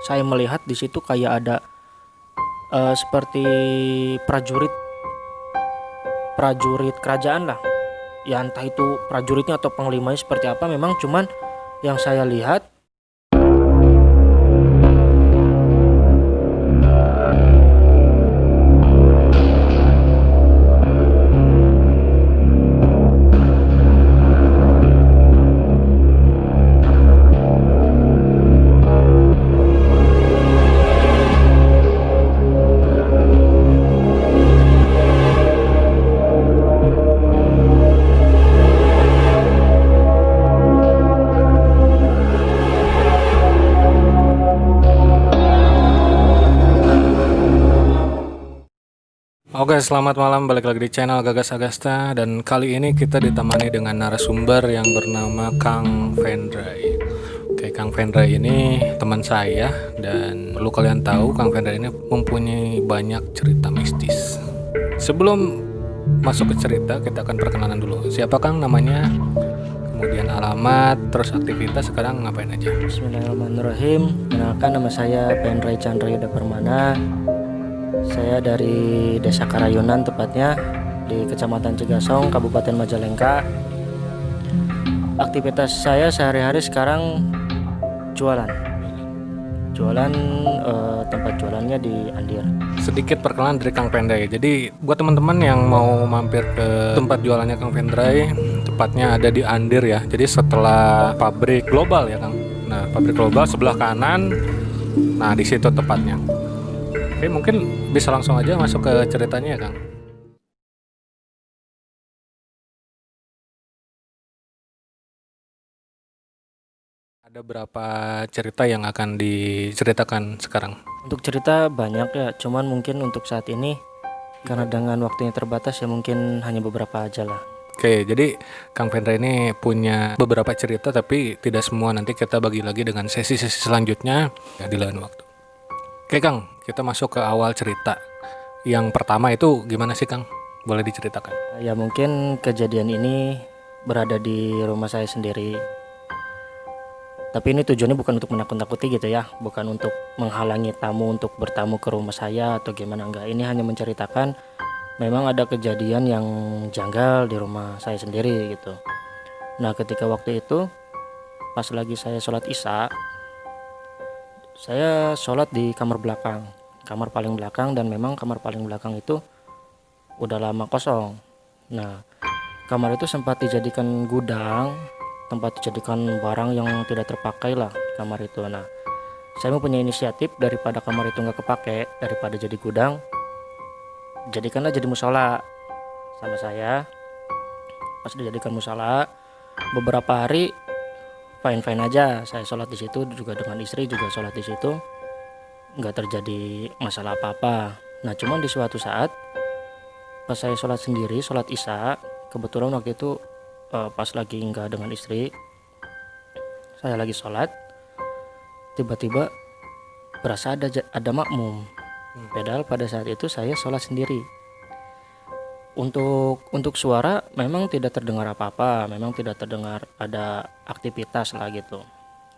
saya melihat di situ kayak ada seperti prajurit prajurit kerajaan lah. Ya entah itu prajuritnya atau panglimanya seperti apa, memang cuman yang saya lihat. Oke, selamat malam. Balik lagi di channel Gagas Agasta, dan kali ini kita ditemani dengan narasumber yang bernama Kang Vendray. Oke, Kang Vendray ini teman saya, dan perlu kalian tahu Kang Vendray ini mempunyai banyak cerita mistis. Sebelum masuk ke cerita, kita akan perkenalan dulu. Siapa Kang namanya? Kemudian alamat, terus aktivitas sekarang ngapain aja? Bismillahirrahmanirrahim. Kenalkan, nama saya Vendray Chandra Yuda Permana. Saya dari Desa Karayunan, tepatnya di Kecamatan Cigasong, Kabupaten Majalengka. Aktivitas saya sehari-hari sekarang jualan. Tempat jualannya di Andir. Sedikit perkenalan dari Kang Vendray. Jadi buat teman-teman yang mau mampir ke tempat jualannya Kang Vendray, tepatnya ada di Andir ya. Jadi setelah pabrik global ya Kang. Nah, pabrik global sebelah kanan. Nah, di situ tepatnya. Oke, mungkin bisa langsung aja masuk ke ceritanya ya Kang. Ada berapa cerita yang akan diceritakan sekarang? Untuk cerita banyak ya, cuman mungkin untuk saat ini karena dengan waktunya terbatas ya mungkin hanya beberapa aja lah. Oke, jadi Kang Vendray ini punya beberapa cerita, tapi tidak semua. Nanti kita bagi lagi dengan sesi-sesi selanjutnya ya, di lain waktu. Oke Kang, kita masuk ke awal cerita. Yang pertama itu gimana sih Kang? Boleh diceritakan? Ya mungkin kejadian ini berada di rumah saya sendiri. Tapi ini tujuannya bukan untuk menakut-nakuti gitu ya, bukan untuk menghalangi tamu untuk bertamu ke rumah saya atau gimana, enggak. Ini hanya menceritakan memang ada kejadian yang janggal di rumah saya sendiri gitu. Nah, ketika waktu itu pas lagi saya sholat isya, saya sholat di kamar belakang, kamar paling belakang, dan memang kamar paling belakang itu udah lama kosong. Nah, kamar itu sempat dijadikan gudang, tempat dijadikan barang yang tidak terpakai lah kamar itu. Nah, saya mempunyai inisiatif, daripada kamar itu nggak kepake, daripada jadi gudang, jadikanlah jadi musola sama saya. Pas dijadikan musola, beberapa hari fine aja, saya sholat di situ juga dengan istri, juga sholat di situ, nggak terjadi masalah apa-apa. Nah, cuman di suatu saat pas saya sholat sendiri, sholat isya, kebetulan waktu itu pas lagi nggak dengan istri, saya lagi sholat, tiba-tiba berasa ada makmum. Padahal pada saat itu saya sholat sendiri. Untuk suara memang tidak terdengar apa-apa, memang tidak terdengar ada aktivitas lah gitu.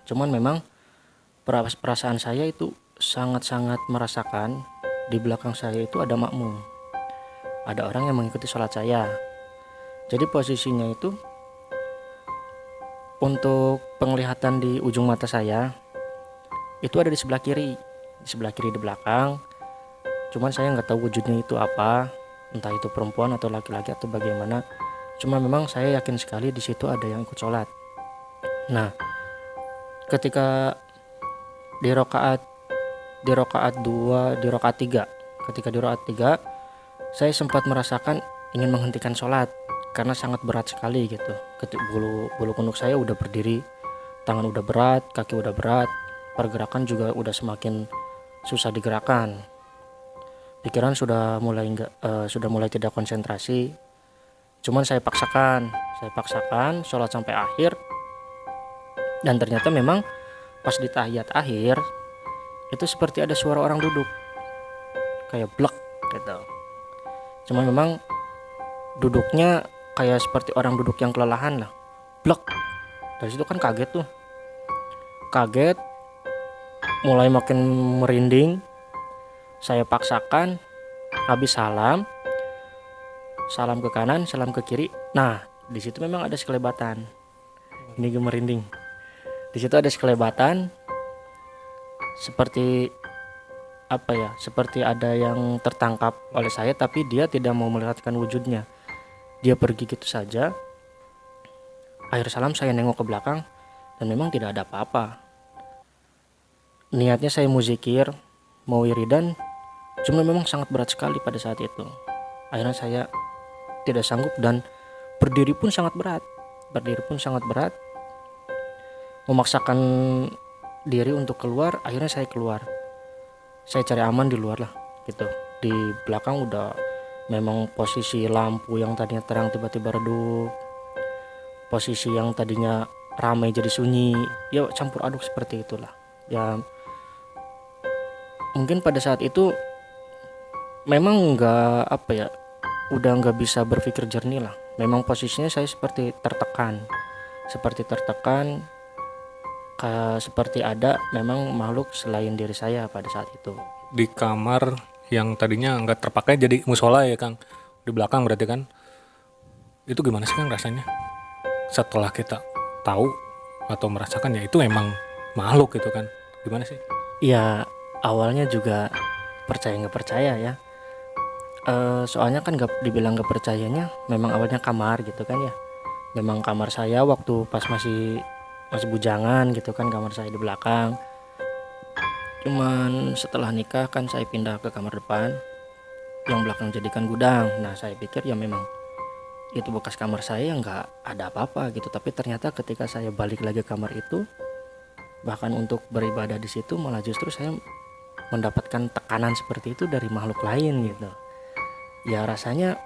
Cuman memang perasaan saya itu sangat-sangat merasakan di belakang saya itu ada makmum, ada orang yang mengikuti sholat saya. Jadi posisinya itu untuk penglihatan di ujung mata saya itu ada di sebelah kiri, di belakang. Cuman saya nggak tahu wujudnya itu apa, entah itu perempuan atau laki-laki atau bagaimana. Cuma memang saya yakin sekali di situ ada yang ikut sholat. Nah, ketika di rokaat 2, di rokaat 3, ketika di rokaat 3, saya sempat merasakan ingin menghentikan sholat karena sangat berat sekali gitu. Bulu kunduk saya udah berdiri, tangan udah berat, kaki udah berat, pergerakan juga udah semakin susah digerakkan. Pikiran sudah mulai tidak konsentrasi. Cuman saya paksakan sholat sampai akhir, dan ternyata memang pas di tahiyat akhir itu seperti ada suara orang duduk kayak blek gitu. Cuman memang duduknya kayak seperti orang duduk yang kelelahan lah, blek. Dari situ kan kaget, mulai makin merinding. Saya paksakan, habis salam ke kanan, salam ke kiri. Nah, di situ memang ada sekelebatan. Ini gue merinding. Di situ ada sekelebatan, seperti apa ya? Seperti ada yang tertangkap oleh saya, tapi dia tidak mau melihatkan wujudnya. Dia pergi gitu saja. Akhir salam saya nengok ke belakang dan memang tidak ada apa-apa. Niatnya saya mau zikir, mau wiridan, cuma memang sangat berat sekali pada saat itu. Akhirnya saya tidak sanggup dan berdiri pun sangat berat. Memaksakan diri untuk keluar, akhirnya saya keluar. Saya cari aman di luar lah gitu. Di belakang udah memang posisi lampu yang tadinya terang tiba-tiba redup. Posisi yang tadinya ramai jadi sunyi. Ya campur aduk seperti itulah. Ya mungkin pada saat itu memang udah nggak bisa berpikir jernih lah. Memang posisinya saya seperti tertekan, seperti ada memang makhluk selain diri saya pada saat itu. Di kamar yang tadinya nggak terpakai jadi musola ya Kang, di belakang berarti kan. Itu gimana sih Kang rasanya setelah kita tahu atau merasakan ya itu emang makhluk gitu kan, gimana sih? Ya awalnya juga percaya nggak percaya ya. Soalnya kan dibilang nggak percayanya memang awalnya kamar gitu kan ya. Memang kamar saya waktu pas masih bujangan gitu kan, kamar saya di belakang. Cuman setelah nikah kan saya pindah ke kamar depan yang belakang jadikan gudang. Nah saya pikir ya memang itu bekas kamar saya, nggak ada apa-apa gitu. Tapi ternyata ketika saya balik lagi ke kamar itu, bahkan untuk beribadah di situ malah justru saya mendapatkan tekanan seperti itu dari makhluk lain gitu. Ya rasanya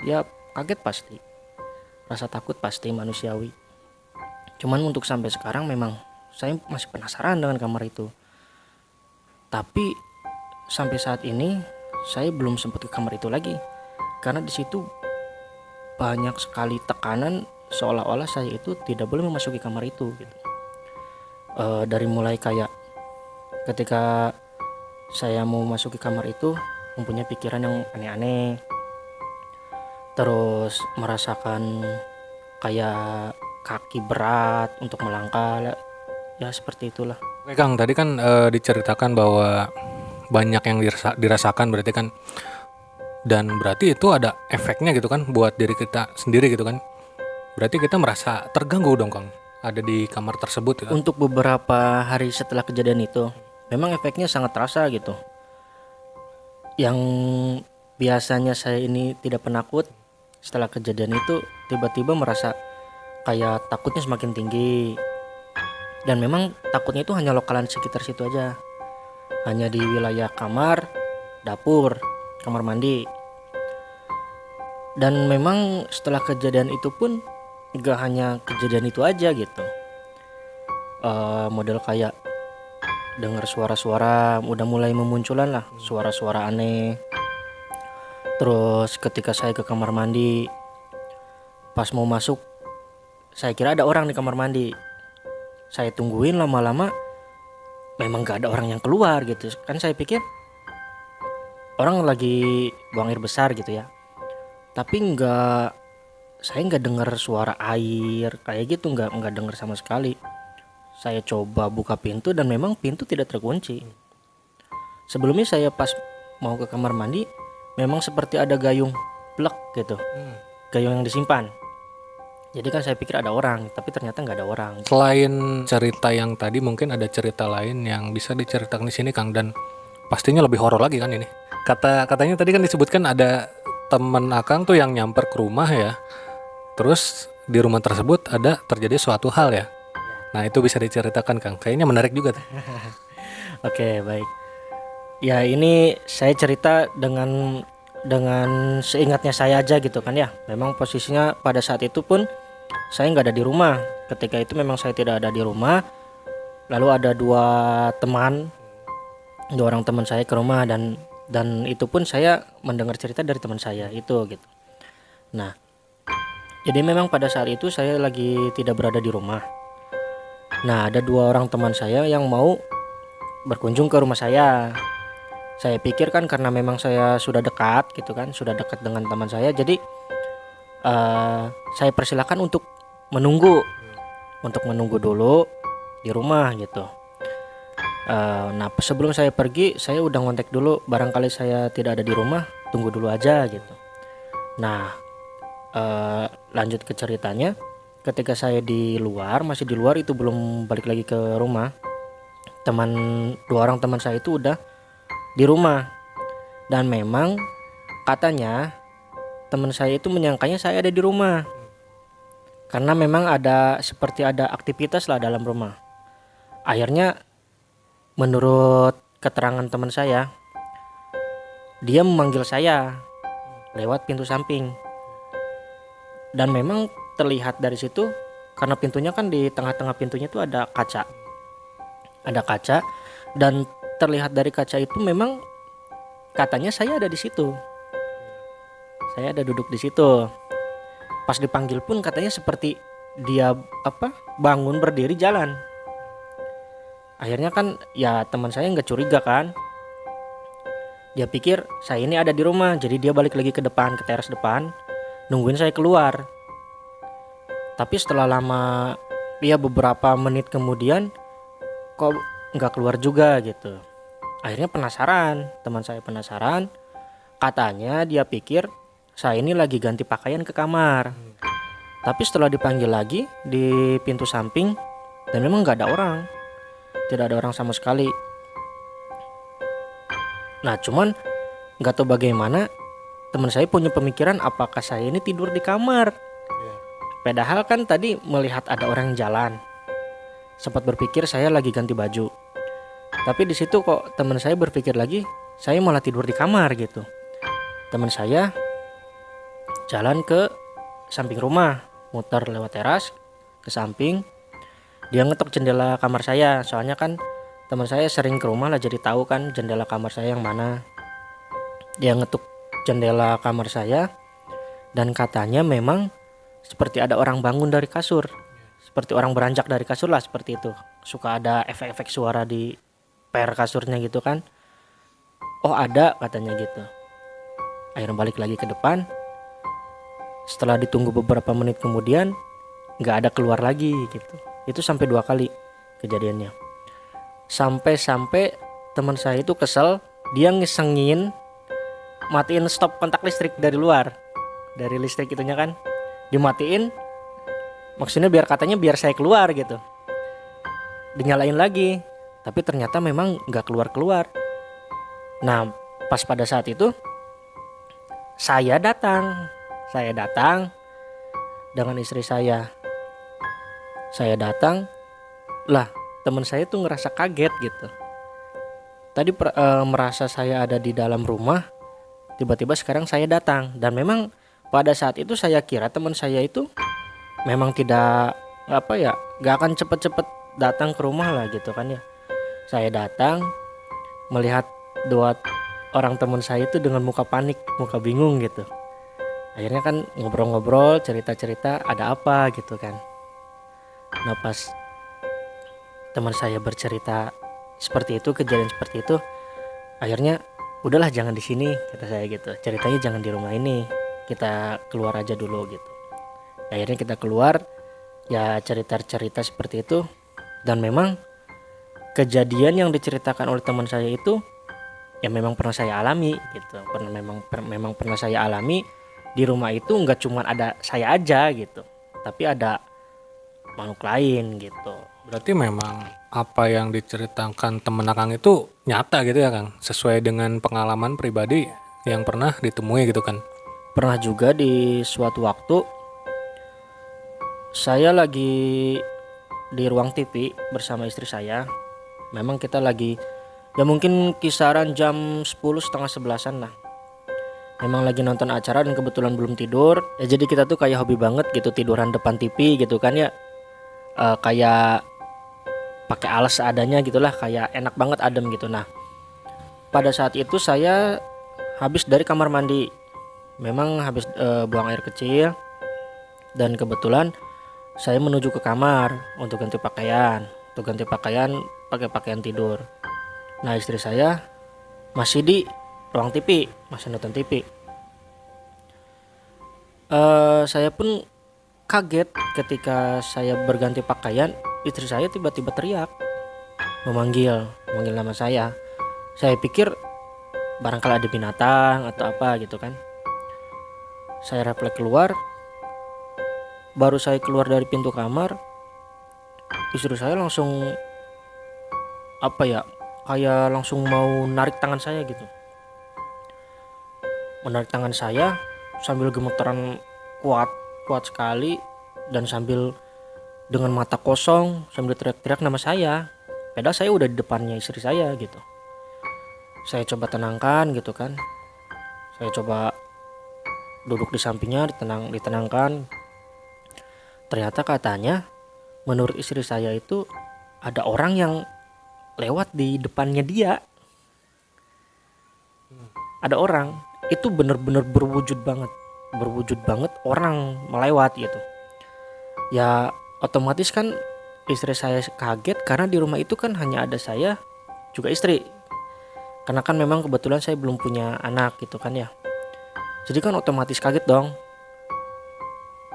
ya kaget pasti, rasa takut pasti manusiawi. Cuman untuk sampai sekarang memang saya masih penasaran dengan kamar itu. Tapi sampai saat ini saya belum sempat ke kamar itu lagi. Karena di situ banyak sekali tekanan seolah-olah saya itu tidak boleh memasuki kamar itu gitu. Dari mulai kayak ketika saya mau masuki kamar itu mempunyai pikiran yang aneh-aneh. Terus merasakan kayak kaki berat untuk melangkah, ya seperti itulah. Oke Kang, tadi kan diceritakan bahwa banyak yang dirasakan berarti kan, dan berarti itu ada efeknya gitu kan buat diri kita sendiri gitu kan. Berarti kita merasa terganggu dong Kang, ada di kamar tersebut gitu. Untuk beberapa hari setelah kejadian itu memang efeknya sangat terasa gitu. Yang biasanya saya ini tidak penakut, setelah kejadian itu tiba-tiba merasa kayak takutnya semakin tinggi. Dan memang takutnya itu hanya lokalan sekitar situ aja, hanya di wilayah kamar, dapur, kamar mandi. Dan memang setelah kejadian itu pun gak hanya kejadian itu aja gitu. Model kayak dengar suara-suara udah mulai memunculan lah, suara-suara aneh. Terus ketika saya ke kamar mandi, pas mau masuk saya kira ada orang di kamar mandi. Saya tungguin lama-lama memang gak ada orang yang keluar gitu. Kan saya pikir orang lagi buang air besar gitu ya. Tapi saya nggak dengar suara air kayak gitu, nggak dengar sama sekali. Saya coba buka pintu dan memang pintu tidak terkunci. Sebelumnya saya pas mau ke kamar mandi memang seperti ada gayung plek gitu, gayung yang disimpan. Jadi kan saya pikir ada orang, tapi ternyata nggak ada orang. Selain cerita yang tadi, mungkin ada cerita lain yang bisa diceritakan di sini Kang, dan pastinya lebih horor lagi kan ini. Katanya tadi kan disebutkan ada temen Akang tuh yang nyamper ke rumah ya. Terus di rumah tersebut ada terjadi suatu hal ya. Nah itu bisa diceritakan Kang, kayaknya menarik juga tuh. Oke, baik. Ya ini saya cerita dengan seingatnya saya aja gitu kan ya. Memang posisinya pada saat itu pun saya nggak ada di rumah. Ketika itu memang saya tidak ada di rumah. Lalu ada dua orang teman saya ke rumah, dan itu pun saya mendengar cerita dari teman saya itu gitu. Nah, jadi memang pada saat itu saya lagi tidak berada di rumah. Nah, ada dua orang teman saya yang mau berkunjung ke rumah saya. Saya pikir kan karena memang saya sudah dekat gitu kan, sudah dekat dengan teman saya, jadi saya persilakan untuk menunggu dulu di rumah gitu. Nah sebelum saya pergi, saya udah ngontek dulu, barangkali saya tidak ada di rumah, tunggu dulu aja gitu. Nah lanjut ke ceritanya, ketika saya masih di luar itu, belum balik lagi ke rumah, dua orang teman saya itu udah di rumah. Dan memang katanya teman saya itu menyangkanya saya ada di rumah, karena memang seperti ada aktivitas lah dalam rumah. Akhirnya menurut keterangan teman saya, dia memanggil saya lewat pintu samping. Dan memang terlihat dari situ, karena pintunya kan di tengah-tengah pintunya itu ada kaca. Dan terlihat dari kaca itu memang katanya saya ada di situ. Saya ada duduk di situ. Pas dipanggil pun katanya seperti dia bangun, berdiri, jalan. Akhirnya kan ya teman saya nggak curiga kan. Dia pikir saya ini ada di rumah, jadi dia balik lagi ke depan, ke teras depan, nungguin saya keluar. Tapi setelah lama, beberapa menit kemudian, kok nggak keluar juga gitu. Akhirnya teman saya penasaran. Katanya dia pikir saya ini lagi ganti pakaian ke kamar. Tapi setelah dipanggil lagi di pintu samping, dan memang nggak ada orang, tidak ada orang sama sekali. Nah cuman nggak tahu bagaimana teman saya punya pemikiran apakah saya ini tidur di kamar. Padahal kan tadi melihat ada orang jalan. Sempat berpikir saya lagi ganti baju. Tapi di situ kok teman saya berpikir lagi, saya malah tidur di kamar gitu. Teman saya jalan ke samping rumah, muter lewat teras ke samping. Dia ngetok jendela kamar saya, soalnya kan teman saya sering ke rumah lah, jadi tahu kan jendela kamar saya yang mana. Dia ngetuk jendela kamar saya, dan katanya memang seperti ada orang bangun dari kasur, seperti orang beranjak dari kasur lah, seperti itu. Suka ada efek-efek suara di per kasurnya gitu kan. Oh ada, katanya gitu. Akhirnya balik lagi ke depan. Setelah ditunggu beberapa menit kemudian, nggak ada keluar lagi gitu. Itu sampai 2 kali kejadiannya. Sampai teman saya itu kesel, dia ngesengin matiin stop kontak listrik dari luar, dari listrik itunya kan dimatiin, maksudnya biar saya keluar gitu. Dinyalain lagi, tapi ternyata memang nggak keluar. Nah pas pada saat itu saya datang dengan istri saya datang lah. Teman saya tuh ngerasa kaget gitu. Tadi merasa saya ada di dalam rumah, tiba-tiba sekarang saya datang. Dan memang pada saat itu saya kira teman saya itu memang tidak gak akan cepet-cepet datang ke rumah lah gitu kan ya. Saya datang melihat 2 orang teman saya itu dengan muka panik, muka bingung gitu. Akhirnya kan ngobrol-ngobrol, cerita-cerita ada apa gitu kan. Nah pas teman saya bercerita seperti itu, kejadian seperti itu, akhirnya udahlah jangan di sini, kata saya gitu. Ceritanya jangan di rumah ini, kita keluar aja dulu gitu. Akhirnya kita keluar, ya cerita-cerita seperti itu. Dan memang kejadian yang diceritakan oleh teman saya itu ya memang pernah saya alami gitu. Memang pernah saya alami. Di rumah itu nggak cuma ada saya aja gitu, tapi ada makhluk lain gitu. Berarti memang apa yang diceritakan temen Akang itu nyata gitu ya Kang, sesuai dengan pengalaman pribadi yang pernah ditemui gitu kan. Pernah juga di suatu waktu saya lagi di ruang TV bersama istri saya. Memang kita lagi ya mungkin kisaran jam 10 setengah 11an lah. Memang lagi nonton acara dan kebetulan belum tidur. Ya jadi kita tuh kayak hobi banget gitu tiduran depan TV gitu kan ya. Kayak pakai alas seadanya gitulah, kayak enak banget, adem gitu. Nah pada saat itu saya habis dari kamar mandi, memang habis buang air kecil, dan kebetulan saya menuju ke kamar untuk ganti pakaian pakai pakaian tidur. Nah, istri saya masih di ruang TV, masih nonton TV. Saya pun kaget ketika saya berganti pakaian, istri saya tiba-tiba teriak, memanggil nama saya. Saya pikir barangkali ada binatang atau apa gitu kan. Saya refleks keluar, baru saya keluar dari pintu kamar, istri saya langsung kayak langsung mau narik tangan saya gitu. Menarik tangan saya sambil gemeteran kuat sekali, dan sambil dengan mata kosong sambil teriak-teriak nama saya. Padahal saya udah di depannya istri saya gitu. Saya coba tenangkan gitu kan. Saya coba duduk di sampingnya, ditenangkan. Ternyata katanya menurut istri saya itu ada orang yang lewat di depannya dia. Ada orang, itu bener-bener berwujud banget orang melewat gitu. Ya otomatis kan istri saya kaget karena di rumah itu kan hanya ada saya juga istri. Karena kan memang kebetulan saya belum punya anak gitu kan ya. Jadi kan otomatis kaget dong.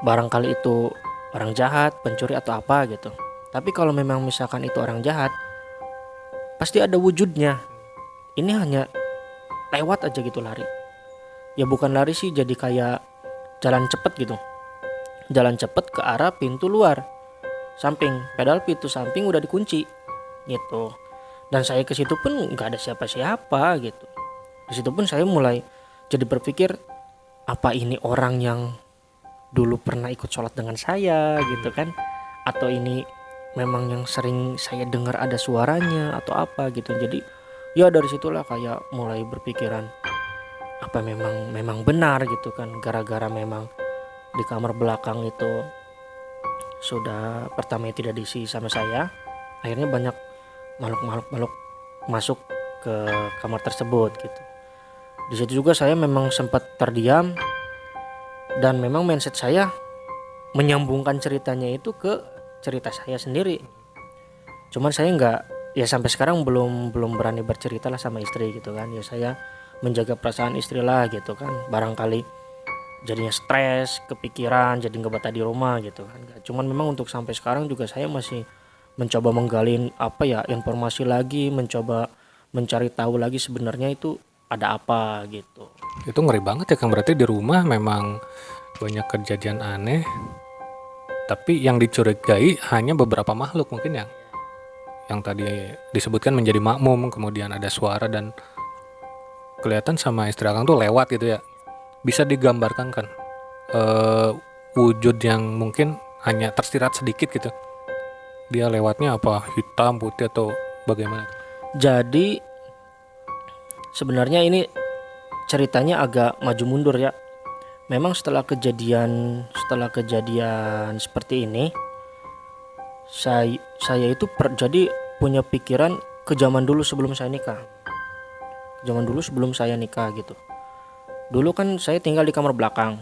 Barangkali itu orang jahat, pencuri atau apa gitu. Tapi kalau memang misalkan itu orang jahat, pasti ada wujudnya. Ini hanya lewat aja gitu, lari. Ya bukan lari sih, jadi kayak jalan cepet gitu. Jalan cepet ke arah pintu luar samping, padahal pintu samping udah dikunci gitu. Dan saya ke situ pun nggak ada siapa-siapa gitu. Di situ pun saya mulai jadi berpikir, apa ini orang yang dulu pernah ikut sholat dengan saya gitu kan, atau ini memang yang sering saya dengar ada suaranya atau apa gitu. Jadi ya dari situlah kayak mulai berpikiran, apa memang benar gitu kan, gara-gara memang di kamar belakang itu sudah pertama tidak diisi sama saya, akhirnya banyak makhluk masuk ke kamar tersebut gitu. Di situ juga saya memang sempat terdiam, dan memang mindset saya menyambungkan ceritanya itu ke cerita saya sendiri. Cuman saya ya sampai sekarang belum berani bercerita lah sama istri gitu kan. Ya saya menjaga perasaan istri lah gitu kan. Barangkali jadinya stres, kepikiran, jadi nggak betah di rumah gitu kan. Cuman memang untuk sampai sekarang juga saya masih mencoba menggali informasi lagi, mencoba mencari tahu lagi sebenarnya itu ada apa gitu. Itu ngeri banget ya Kang, berarti di rumah memang banyak kejadian aneh, tapi yang dicurigai hanya beberapa makhluk mungkin yang tadi disebutkan menjadi makmum, kemudian ada suara dan kelihatan sama istri Akang tuh lewat gitu ya. Bisa digambarkan kan wujud yang mungkin hanya tersirat sedikit gitu, dia lewatnya apa, hitam, putih atau bagaimana? Jadi sebenarnya ini ceritanya agak maju mundur ya. Memang setelah kejadian seperti ini, saya itu jadi punya pikiran ke zaman dulu sebelum saya nikah. Gitu. Dulu kan saya tinggal di kamar belakang.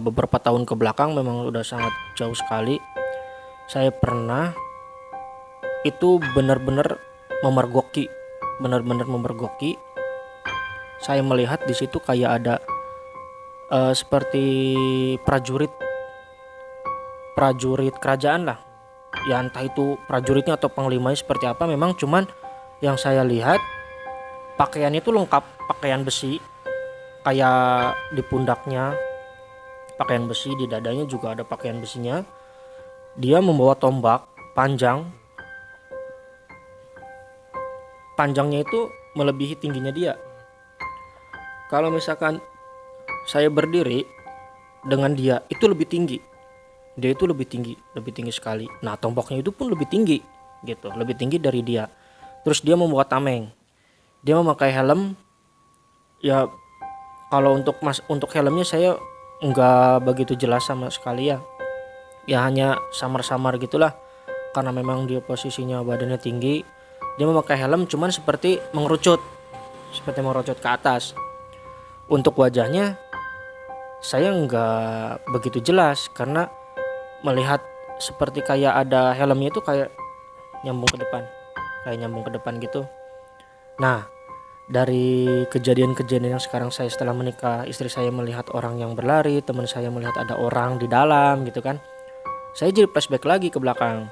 Beberapa tahun ke belakang memang udah sangat jauh sekali. Saya pernah itu benar-benar memergoki. Saya melihat di situ kayak ada seperti prajurit kerajaan lah. Ya entah itu prajuritnya atau panglimanya seperti apa, memang cuman yang saya lihat pakaiannya itu lengkap, pakaian besi, kayak di pundaknya pakaian besi, di dadanya juga ada pakaian besinya. Dia membawa tombak panjangnya itu melebihi tingginya dia. Kalau misalkan saya berdiri dengan dia, itu lebih tinggi. Dia itu lebih tinggi sekali. Nah, tombaknya itu pun lebih tinggi gitu, lebih tinggi dari dia. Terus dia membawa tameng. Dia memakai helm. Ya kalau untuk helmnya saya nggak begitu jelas sama sekali ya. Ya hanya samar-samar gitulah. Karena memang dia posisinya badannya tinggi. Dia memakai helm cuman seperti mengerucut ke atas. Untuk wajahnya saya nggak begitu jelas karena melihat seperti kayak ada helmnya itu kayak nyambung ke depan. kayak nyambung ke depan gitu. Nah, dari kejadian-kejadian yang sekarang saya setelah menikah, istri saya melihat orang yang berlari, teman saya melihat ada orang di dalam gitu kan. Saya jadi flashback lagi ke belakang.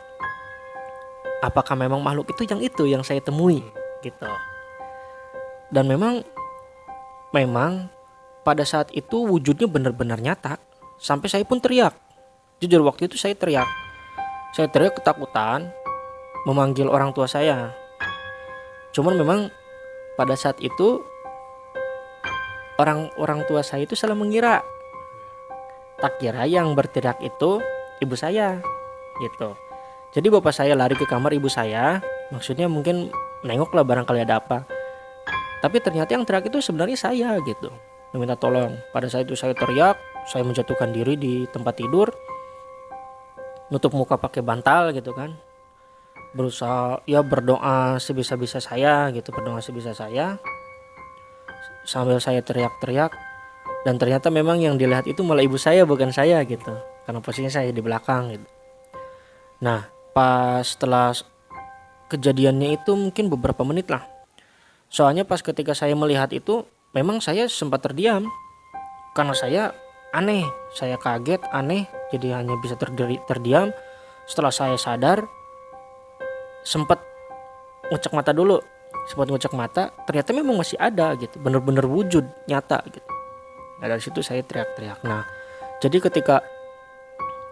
Apakah memang makhluk itu yang saya temui gitu. Dan memang pada saat itu wujudnya benar-benar nyata. Sampai saya pun teriak. Jujur waktu itu saya teriak. Saya teriak ketakutan, memanggil orang tua saya. Cuman memang pada saat itu orang tua saya itu salah mengira. Tak kira yang berteriak itu ibu saya gitu. Jadi bapak saya lari ke kamar ibu saya, maksudnya mungkin nengok lah barangkali ada apa. Tapi ternyata yang teriak itu sebenarnya saya gitu, meminta tolong. Pada saat itu saya teriak, saya menjatuhkan diri di tempat tidur, nutup muka pakai bantal gitu kan, berusaha ya berdoa sebisa-bisa saya gitu, berdoa sebisa saya sambil saya teriak-teriak. Dan ternyata memang yang dilihat itu malah ibu saya bukan saya gitu, karena posisinya saya di belakang gitu. Nah pas setelah kejadiannya itu mungkin beberapa menit lah, soalnya pas ketika saya melihat itu memang saya sempat terdiam karena saya aneh, saya kaget, aneh, jadi hanya bisa terdiam. Setelah saya sadar, sempat ngecek mata dulu, ternyata memang masih ada gitu, bener-bener wujud nyata gitu. Nah dari situ saya teriak-teriak. Nah jadi ketika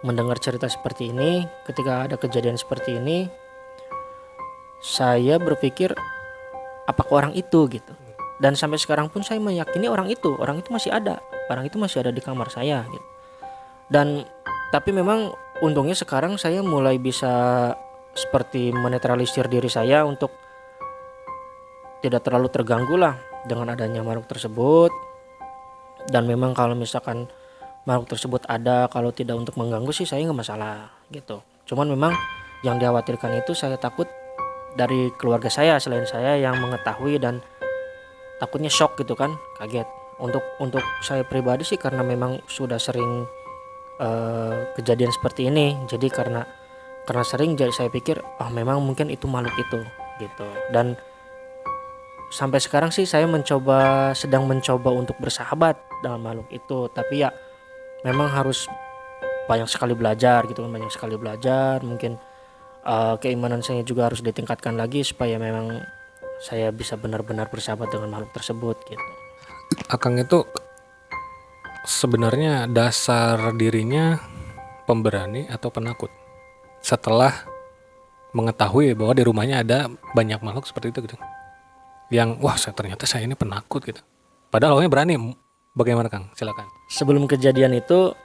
mendengar cerita seperti ini, ketika ada kejadian seperti ini, saya berpikir apakah orang itu gitu. Dan sampai sekarang pun saya meyakini orang itu masih ada, di kamar saya gitu. Dan tapi memang untungnya sekarang saya mulai bisa seperti menetralisir diri saya untuk tidak terlalu terganggu lah dengan adanya makhluk tersebut. Dan memang kalau misalkan makhluk tersebut ada, kalau tidak untuk mengganggu sih saya nggak masalah gitu. Cuman memang yang dikhawatirkan itu saya takut dari keluarga saya selain saya yang mengetahui, dan takutnya shock gitu kan, kaget. Untuk saya pribadi sih karena memang sudah sering kejadian seperti ini, jadi karena sering, jadi saya pikir memang mungkin itu makhluk itu gitu. Dan sampai sekarang sih saya sedang mencoba untuk bersahabat dengan makhluk itu, tapi ya memang harus banyak sekali belajar gitu kan, mungkin keimanan saya juga harus ditingkatkan lagi supaya memang saya bisa benar-benar bersahabat dengan makhluk tersebut gitu. Akang itu sebenarnya dasar dirinya pemberani atau penakut setelah mengetahui bahwa di rumahnya ada banyak makhluk seperti itu gitu, yang ternyata saya ini penakut gitu, padahal awalnya berani. Bagaimana Kang? Silakan. Sebelum kejadian itu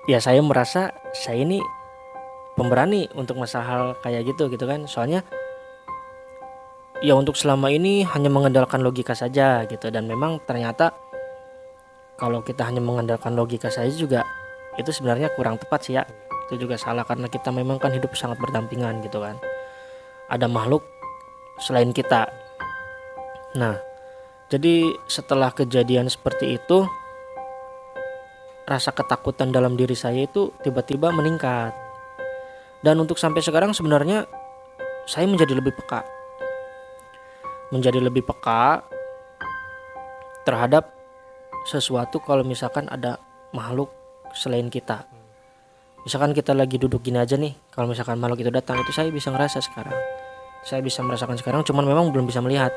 ya saya merasa saya ini pemberani untuk masalah hal kayak gitu kan, soalnya ya untuk selama ini hanya mengandalkan logika saja gitu. Dan memang ternyata kalau kita hanya mengandalkan logika saja juga itu sebenarnya kurang tepat sih ya, itu juga salah, karena kita memang kan hidup sangat berdampingan gitu kan, ada makhluk selain kita. Nah jadi setelah kejadian seperti itu, rasa ketakutan dalam diri saya itu tiba-tiba meningkat. Dan untuk sampai sekarang sebenarnya saya menjadi lebih peka terhadap sesuatu. Kalau misalkan ada makhluk selain kita, misalkan kita lagi duduk gini aja nih, kalau misalkan makhluk itu datang, itu saya bisa merasakan sekarang, cuman memang belum bisa melihat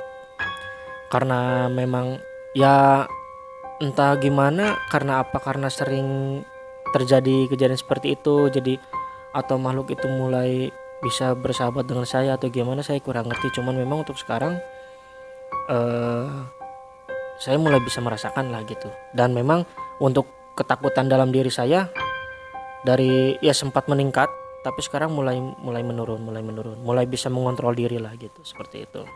karena memang ya entah gimana, karena sering terjadi kejadian seperti itu, jadi atau makhluk itu mulai bisa bersahabat dengan saya atau gimana, saya kurang ngerti. Cuman memang untuk sekarang saya mulai bisa merasakan lah gitu. Dan memang untuk ketakutan dalam diri saya dari ya sempat meningkat, tapi sekarang mulai menurun, mulai bisa mengontrol diri lah gitu, seperti itu.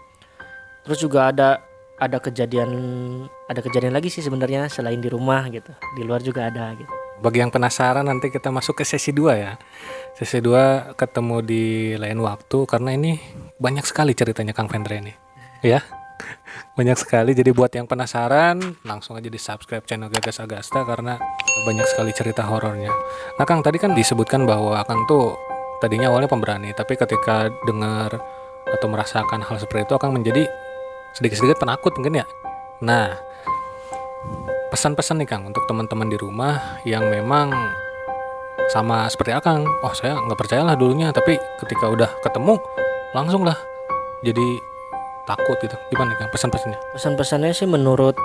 Terus juga ada kejadian lagi sih sebenarnya selain di rumah gitu, di luar juga ada gitu. Bagi yang penasaran, nanti kita masuk ke sesi 2 ya. Sesi 2 ketemu di lain waktu, karena ini banyak sekali ceritanya Kang Vendra ini. Ya. Banyak sekali, jadi buat yang penasaran langsung aja di subscribe channel Gagas Agasta karena banyak sekali cerita horornya. Nah Kang, tadi kan disebutkan bahwa Kang tuh tadinya awalnya pemberani, tapi ketika dengar atau merasakan hal seperti itu akan menjadi sedikit-sedikit penakut mungkin ya. Nah, pesan-pesan nih Kang untuk teman-teman di rumah yang memang sama seperti Akang, oh saya nggak percayalah dulunya, tapi ketika udah ketemu langsung lah jadi takut gitu. Gimana Kang pesan-pesannya? Pesan-pesannya sih menurut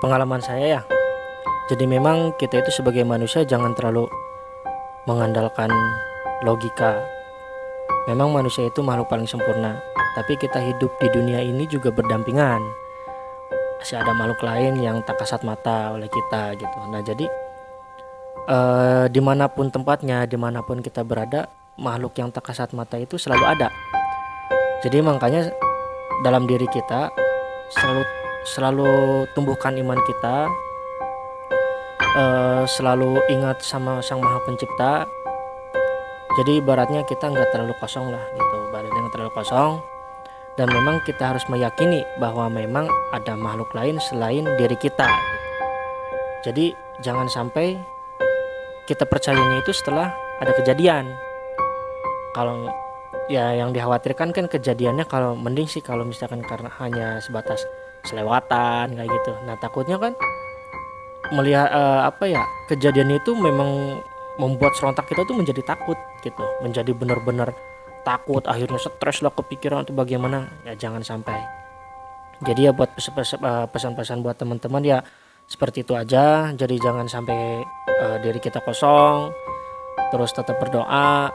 pengalaman saya ya. Jadi memang kita itu sebagai manusia jangan terlalu mengandalkan logika. Memang manusia itu makhluk paling sempurna, tapi kita hidup di dunia ini juga berdampingan. Masih ada makhluk lain yang tak kasat mata oleh kita gitu. Nah jadi dimanapun tempatnya, dimanapun kita berada, makhluk yang tak kasat mata itu selalu ada. Jadi makanya dalam diri kita selalu tumbuhkan iman kita, selalu ingat sama Sang Maha Pencipta. Jadi ibaratnya kita nggak terlalu kosong lah gitu, badannya nggak terlalu kosong. Dan memang kita harus meyakini bahwa memang ada makhluk lain selain diri kita. Jadi jangan sampai kita percayanya itu setelah ada kejadian. Kalau ya yang dikhawatirkan kan kejadiannya, kalau mending sih kalau misalkan karena hanya sebatas selewatan kayak gitu. Nah takutnya kan melihat kejadian itu memang membuat serontak kita tuh menjadi takut gitu, menjadi benar-benar takut, akhirnya stres lah, kepikiran itu bagaimana. Ya jangan sampai. Jadi ya buat pesan-pesan buat teman-teman ya seperti itu aja. Jadi jangan sampai diri kita kosong, terus tetap berdoa,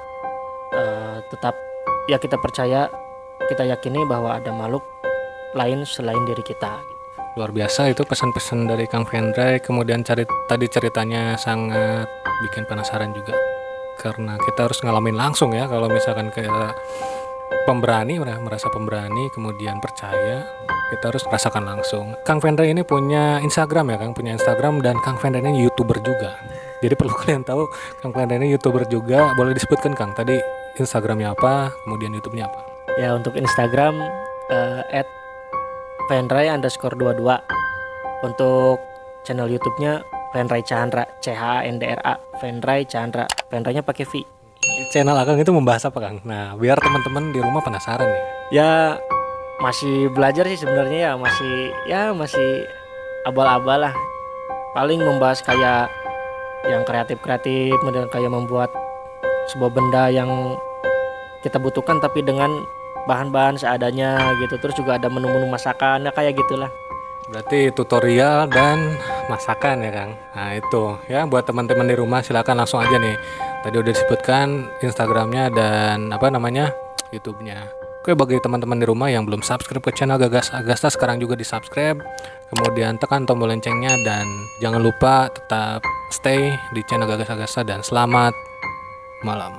tetap ya kita percaya, kita yakini bahwa ada makhluk lain selain diri kita. Luar biasa itu pesan-pesan dari Kang Vendray. Kemudian tadi ceritanya sangat bikin penasaran juga, karena kita harus ngalamin langsung ya. Kalau misalkan kayak merasa pemberani kemudian percaya, kita harus rasakan langsung. Kang Vendray ini punya Instagram ya Kang, punya Instagram, dan Kang Vendray ini YouTuber juga. Jadi perlu kalian tahu, Kang Vendray ini YouTuber juga. Boleh disebutkan Kang tadi Instagramnya apa, kemudian YouTube-nya apa? Ya untuk Instagram @vendray_22. Untuk channel YouTube-nya Vendray Chandra, CHANDRA, Vendray Chandra. Vendraynya pakai V. Channel Akang itu membahas apa Kang? Nah biar teman-teman di rumah penasaran nih. Ya masih belajar sih sebenarnya ya, masih abal-abal lah. Paling membahas kayak yang kreatif, kemudian kayak membuat sebuah benda yang kita butuhkan tapi dengan bahan-bahan seadanya gitu. Terus juga ada menu-menu masakan, ya kayak gitulah. Berarti tutorial dan masakan ya Kang. Nah itu ya, buat teman-teman di rumah silakan langsung aja nih. Tadi udah disebutkan Instagramnya dan YouTube-nya. Oke, bagi teman-teman di rumah yang belum subscribe ke channel Gagas Agasta, sekarang juga di subscribe. Kemudian tekan tombol loncengnya, dan jangan lupa tetap stay di channel Gagas Agasta, dan selamat malam.